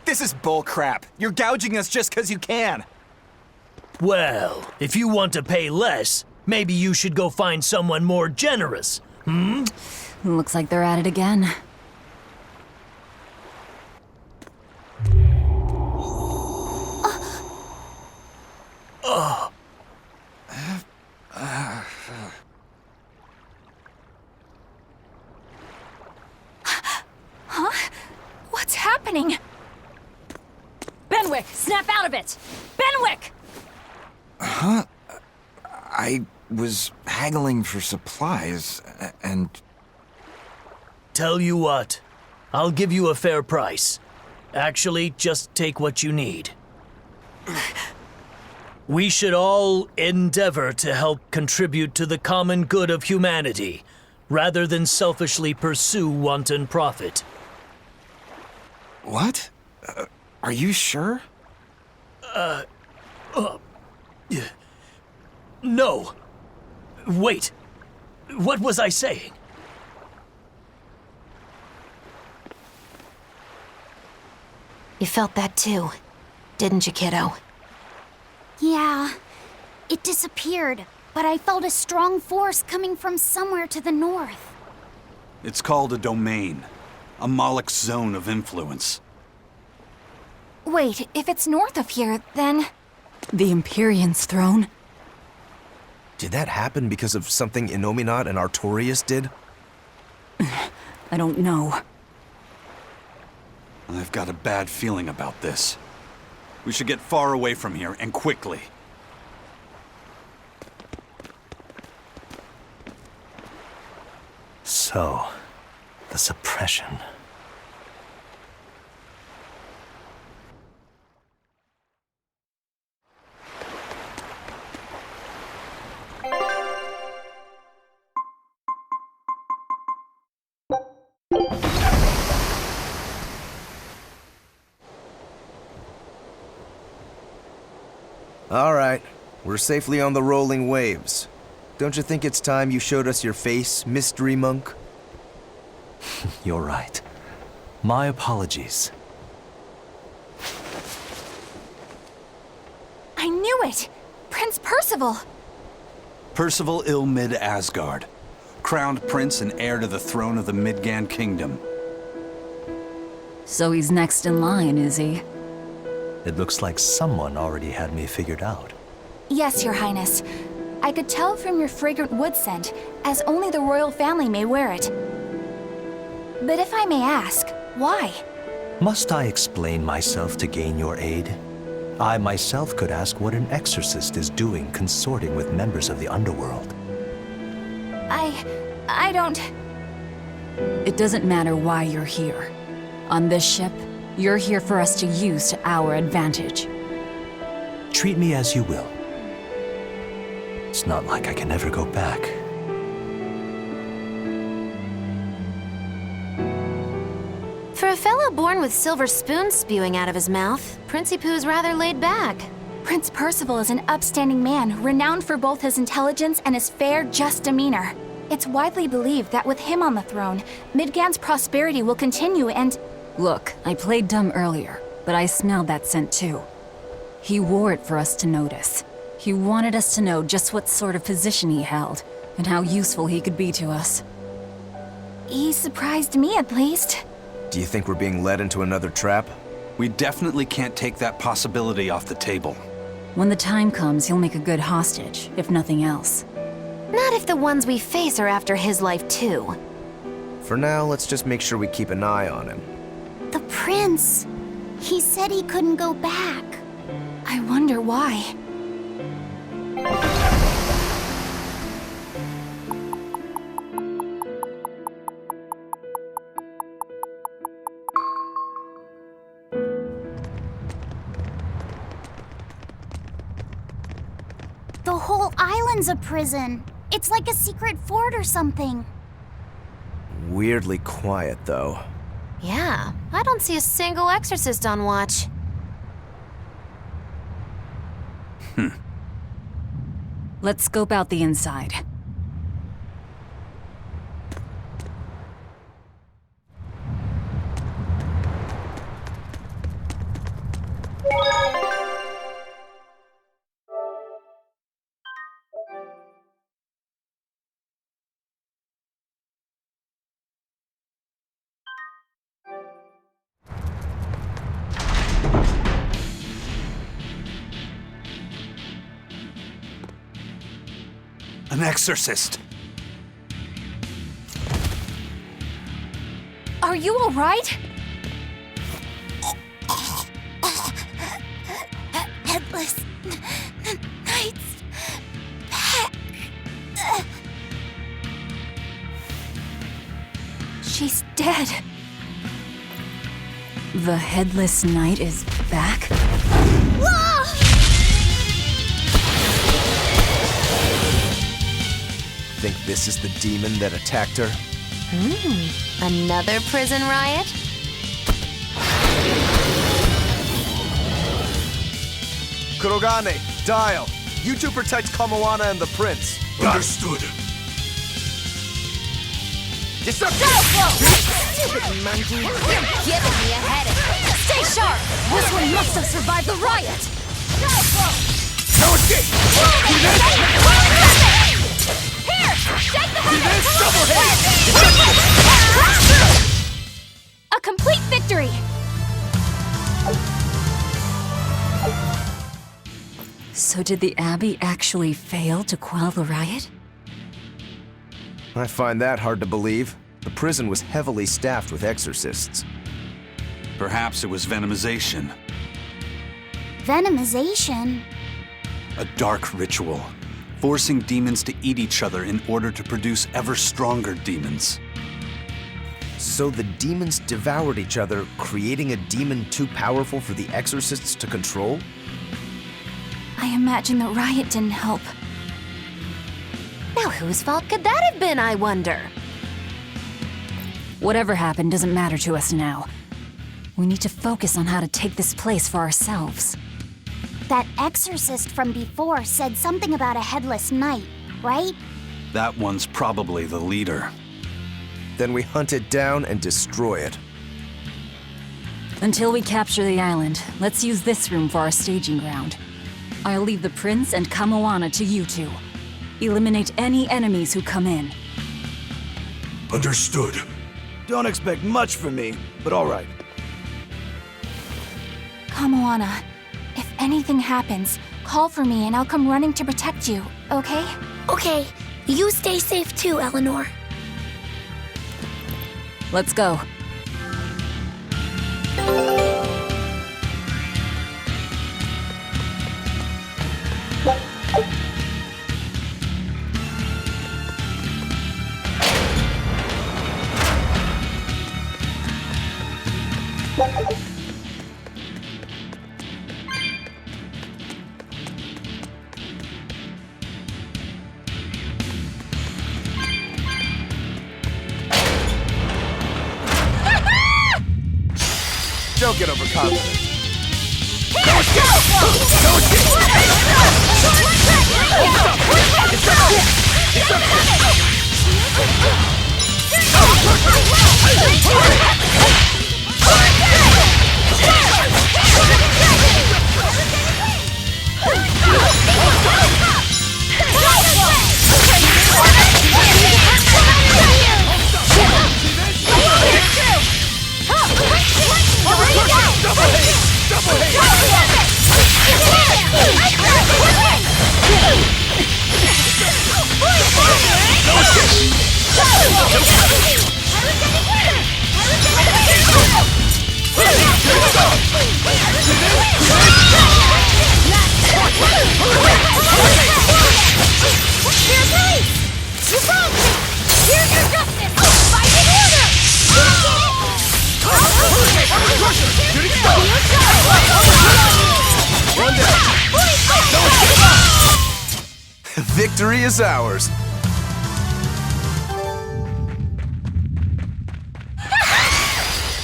This is bullcrap. You're gouging us just because you can. Well, if you want to pay less, maybe you should go find someone more generous. Looks like they're at it again. Huh? What's happening? Benwick, snap out of it! Benwick! Huh? I was haggling for supplies, and... Tell you what, I'll give you a fair price. Actually, just take what you need. We should all endeavor to help contribute to the common good of humanity, rather than selfishly pursue wanton profit. What? Are you sure? No. Wait. What was I saying? You felt that too, didn't you, kiddo? Yeah, it disappeared, but I felt a strong force coming from somewhere to the north. It's called a domain, a Moloch zone of influence. Wait, if it's north of here, then... The Empyrean's throne? Did that happen because of something Innominat and Artorias did? I don't know. I've got a bad feeling about this. We should get far away from here, and quickly. So, the suppression. All right, we're safely on the rolling waves. Don't you think it's time you showed us your face, Mystery Monk? You're right. My apologies. I knew it! Prince Percival! Percival Ilmid Asgard, crowned prince and heir to the throne of the Midgand Kingdom. So he's next in line, is he? It looks like someone already had me figured out. Yes, Your Highness. I could tell from your fragrant wood scent, as only the royal family may wear it. But if I may ask, why? Must I explain myself to gain your aid? I myself could ask what an exorcist is doing consorting with members of the underworld. I don't... It doesn't matter why you're here. On this ship, you're here for us to use to our advantage. Treat me as you will. It's not like I can ever go back. For a fellow born with silver spoons spewing out of his mouth, Princey Pooh's rather laid back. Prince Percival is an upstanding man, renowned for both his intelligence and his fair, just demeanor. It's widely believed that with him on the throne, Midgand's prosperity will continue and... Look, I played dumb earlier, but I smelled that scent too. He wore it for us to notice. He wanted us to know just what sort of position he held, and how useful he could be to us. He surprised me, at least. Do you think we're being led into another trap? We definitely can't take that possibility off the table. When the time comes, he'll make a good hostage, if nothing else. Not if the ones we face are after his life too. For now, let's just make sure we keep an eye on him. The prince. He said he couldn't go back. I wonder why. The whole island's a prison. It's like a secret fort or something. Weirdly quiet, though. Yeah, I don't see a single exorcist on watch. Let's scope out the inside. An exorcist. Are you all right? Headless Knight's back. She's dead. The Headless Knight is back? Think this is the demon that attacked her? Another prison riot? Kurogane, dial. You two protect Kamoana and the prince. Understood. Stupid monkey! You're giving me a headache! Stay sharp! This one must have survived the riot! No escape! Here! Shake the head! A complete victory! So did the Abbey actually fail to quell the riot? I find that hard to believe. The prison was heavily staffed with exorcists. Perhaps it was venomization. Venomization? A dark ritual, forcing demons to eat each other in order to produce ever stronger demons. So the demons devoured each other, creating a demon too powerful for the exorcists to control? I imagine the riot didn't help. Now whose fault could that have been, I wonder? Whatever happened doesn't matter to us now. We need to focus on how to take this place for ourselves. That exorcist from before said something about a headless knight, right? That one's probably the leader. Then we hunt it down and destroy it. Until we capture the island, let's use this room for our staging ground. I'll leave the prince and Kamoana to you two. Eliminate any enemies who come in. Understood. Don't expect much from me, but all right. Kamoana, if anything happens, call for me and I'll come running to protect you, okay? Okay, you stay safe too, Eleanor. Let's go. Don't get overconfident. Victory is ours.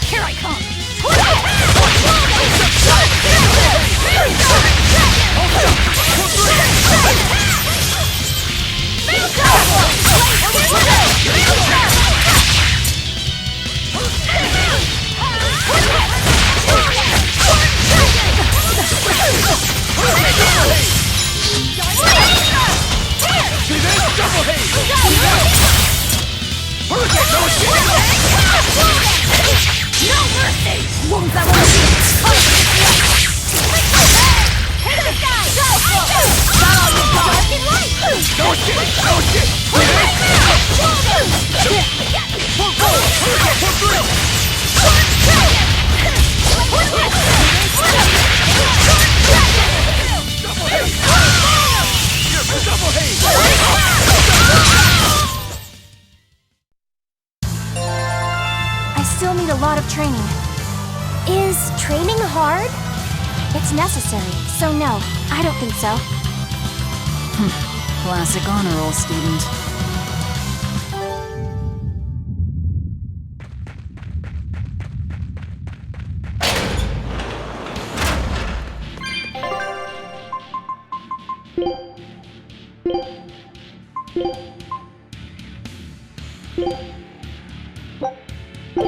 Here I come! Go! lot of training. Is training hard? It's necessary, so no, I don't think so. Classic honor roll student.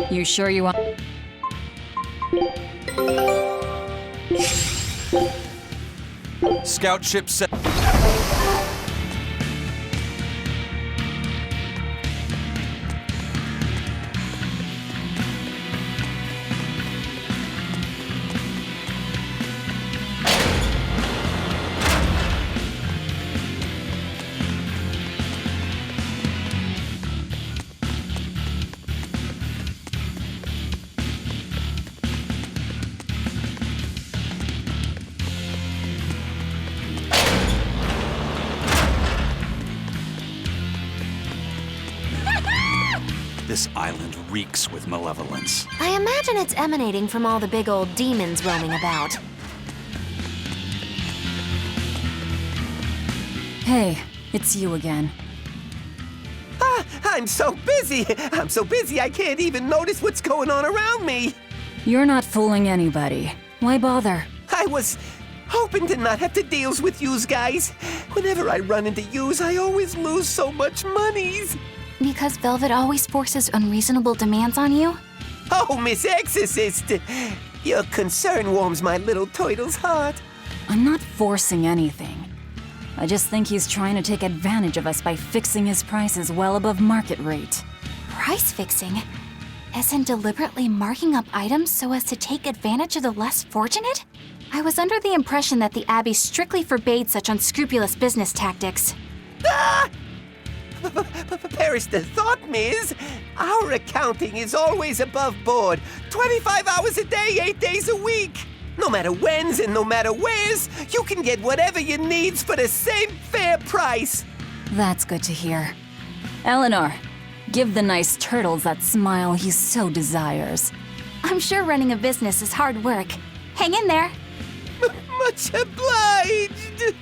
You sure you want? Scout ship set. This island reeks with malevolence. I imagine it's emanating from all the big old demons roaming about. Hey, it's you again. I'm so busy I can't even notice what's going on around me. You're not fooling anybody. Why bother? I was hoping to not have to deal with yous guys. Whenever I run into yous, I always lose so much monies. Because Velvet always forces unreasonable demands on you? Oh, Miss Exorcist! Your concern warms my little turtle's heart. I'm not forcing anything. I just think he's trying to take advantage of us by fixing his prices well above market rate. Price fixing? As in deliberately marking up items so as to take advantage of the less fortunate? I was under the impression that the Abbey strictly forbade such unscrupulous business tactics. Ah! Perish the thought, Miss. Our accounting is always above board. 25 hours a day, 8 days a week. No matter whens and no matter wheres, you can get whatever you needs for the same fair price. That's good to hear. Eleanor, give the nice turtles that smile he so desires. I'm sure running a business is hard work. Hang in there. Much obliged.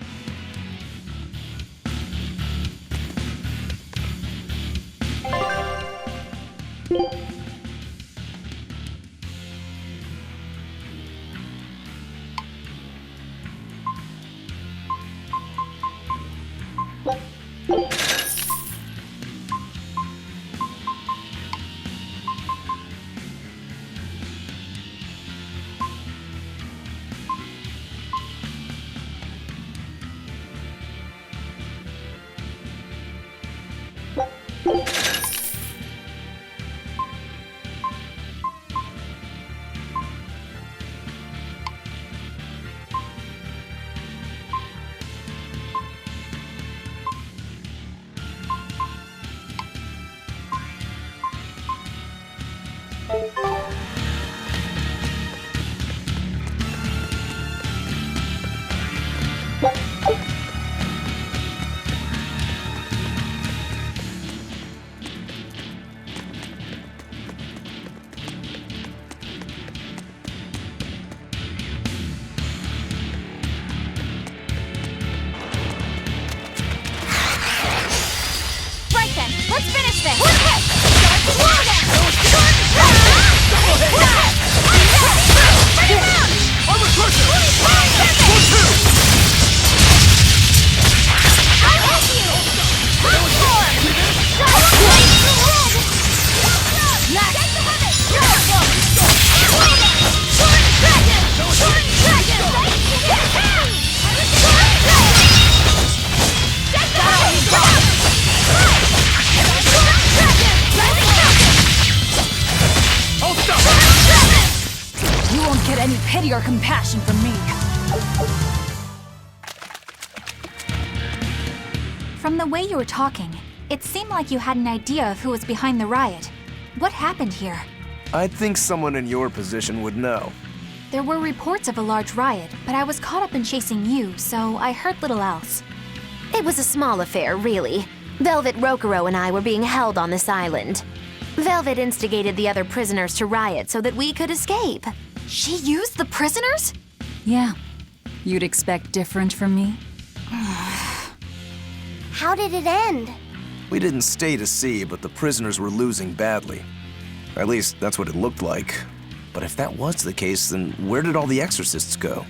Let's finish this! You won't get any pity or compassion from me. From the way you were talking, it seemed like you had an idea of who was behind the riot. What happened here? I'd think someone in your position would know. There were reports of a large riot, but I was caught up in chasing you, so I heard little else. It was a small affair, really. Velvet Rokuro and I were being held on this island. Velvet instigated the other prisoners to riot so that we could escape. She used the prisoners? Yeah. You'd expect different from me? How did it end? We didn't stay to see, but the prisoners were losing badly. At least, that's what it looked like. But if that was the case, then where did all the exorcists go?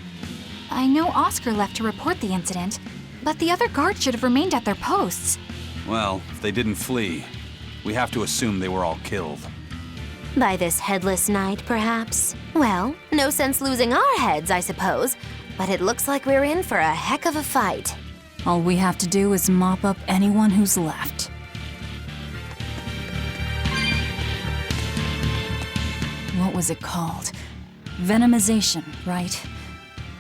I know Oscar left to report the incident, but the other guards should have remained at their posts. Well, if they didn't flee, we have to assume they were all killed. By this headless knight, perhaps? Well, no sense losing our heads, I suppose. But it looks like we're in for a heck of a fight. All we have to do is mop up anyone who's left. What was it called? Venomization, right?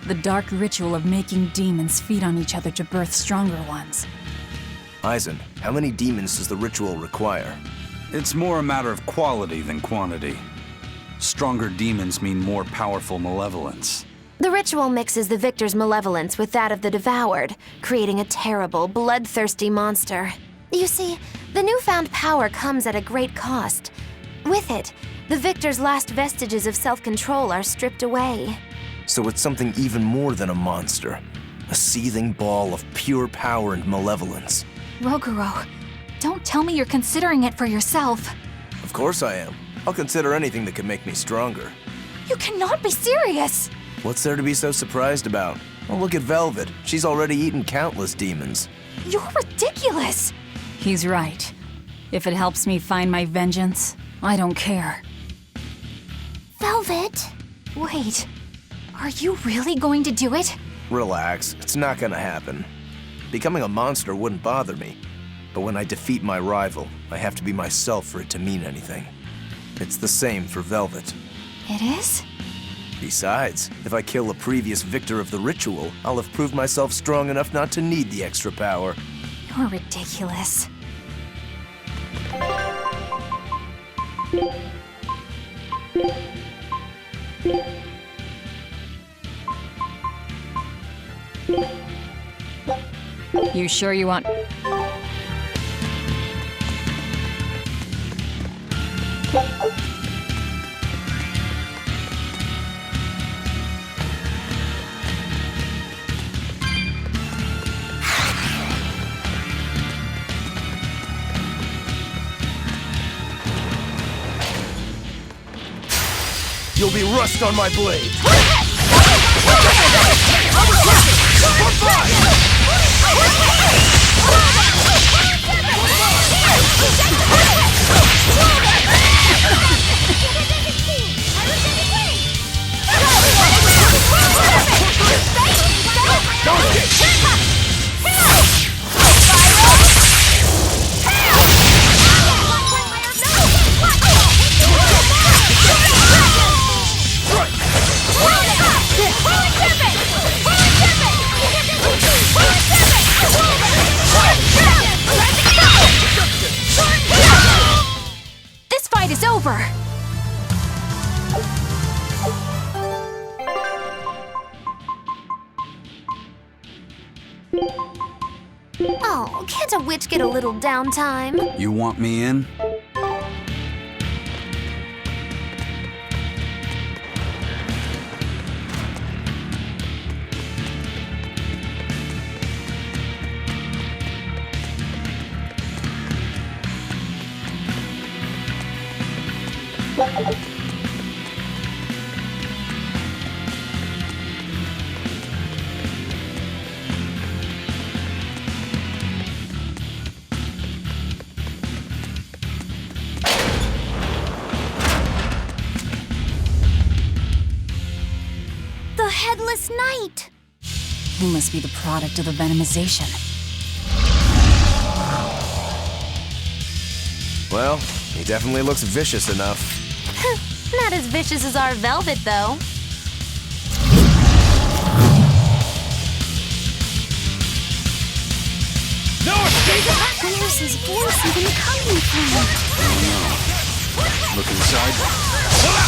The dark ritual of making demons feed on each other to birth stronger ones. Eisen, how many demons does the ritual require? It's more a matter of quality than quantity. Stronger demons mean more powerful malevolence. The ritual mixes the victor's malevolence with that of the devoured, creating a terrible, bloodthirsty monster. You see, the newfound power comes at a great cost. With it, the victor's last vestiges of self-control are stripped away. So it's something even more than a monster. A seething ball of pure power and malevolence. Roguro, don't tell me you're considering it for yourself. Of course I am. I'll consider anything that could make me stronger. You cannot be serious! What's there to be so surprised about? Well, look at Velvet. She's already eaten countless demons. You're ridiculous! He's right. If it helps me find my vengeance, I don't care. Velvet? Wait, are you really going to do it? Relax, it's not gonna happen. Becoming a monster wouldn't bother me. But when I defeat my rival, I have to be myself for it to mean anything. It's the same for Velvet. It is? Besides, if I kill a previous victor of the ritual, I'll have proved myself strong enough not to need the extra power. You're ridiculous. You sure you want... You'll be rust on my blade! This fight is over! Oh, can't a witch get a little downtime? You want me in? The Headless Knight! He must be the product of the venomization. Well, he definitely looks vicious enough. Not as vicious as our Velvet, though. Where's his voice even coming from? Look inside. Go!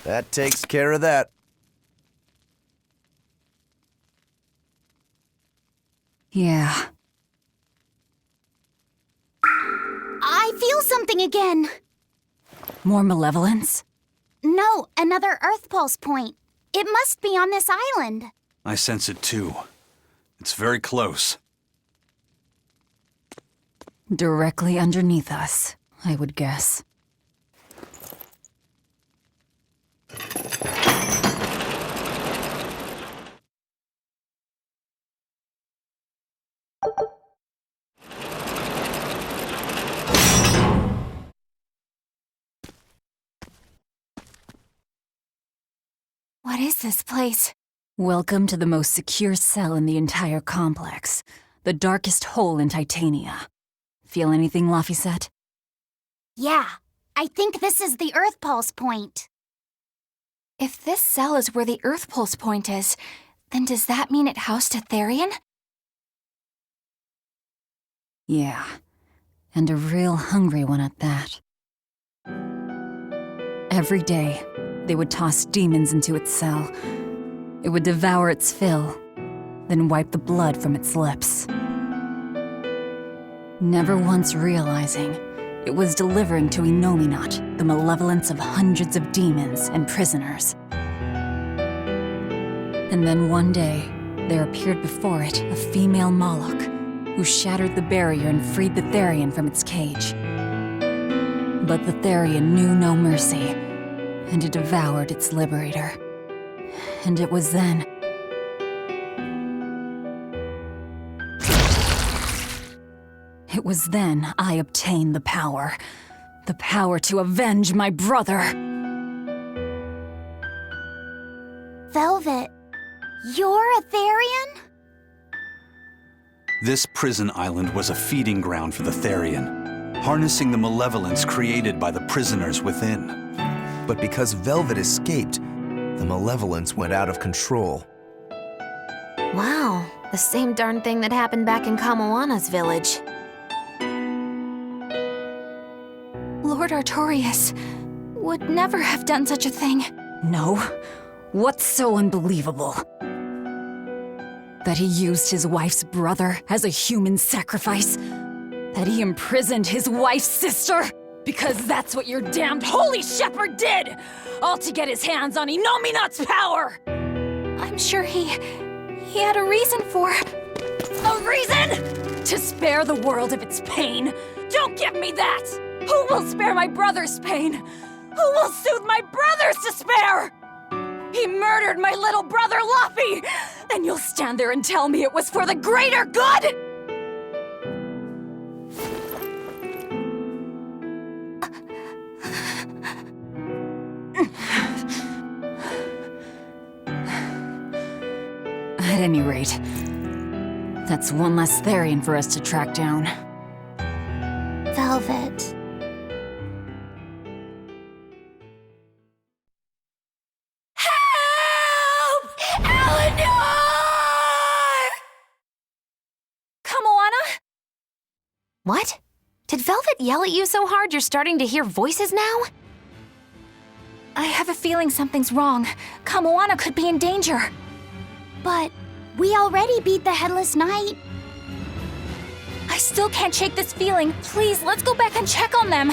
That takes care of that. Yeah. I feel something again. More malevolence? No, another earthpulse point. It must be on this island. I sense it too. It's very close. Directly underneath us, I would guess. What is this place? Welcome to the most secure cell in the entire complex. The darkest hole in Titania. Feel anything, Laphicet? Yeah, I think this is the earthpulse point. If this cell is where the earthpulse point is, then does that mean it housed a Therian? Yeah. And a real hungry one at that. Every day, they would toss demons into its cell. It would devour its fill, then wipe the blood from its lips. Never once realizing it was delivering to Inominat the malevolence of hundreds of demons and prisoners. And then one day, there appeared before it a female Moloch, who shattered the barrier and freed the Therian from its cage. But the Therian knew no mercy, and it devoured its liberator. And it was then... It was then I obtained the power. The power to avenge my brother. Velvet, you're a Therian? This prison island was a feeding ground for the Therian, harnessing the malevolence created by the prisoners within. But because Velvet escaped, the malevolence went out of control. Wow, the same darn thing that happened back in Kamoana's village. Lord Artorias would never have done such a thing. No? What's so unbelievable? That he used his wife's brother as a human sacrifice? That he imprisoned his wife's sister? Because that's what your damned holy shepherd did! All to get his hands on Inominat's power! I'm sure he had a reason for... A reason? To spare the world of its pain? Don't give me that! Who will spare my brother's pain? Who will soothe my brother's despair? He murdered my little brother, Laffy! And you'll stand there and tell me it was for the greater good? At any rate, that's one less Therian for us to track down. Velvet. What? Did Velvet yell at you so hard you're starting to hear voices now? I have a feeling something's wrong. Kamoana could be in danger. But we already beat the Headless Knight. I still can't shake this feeling. Please, let's go back and check on them.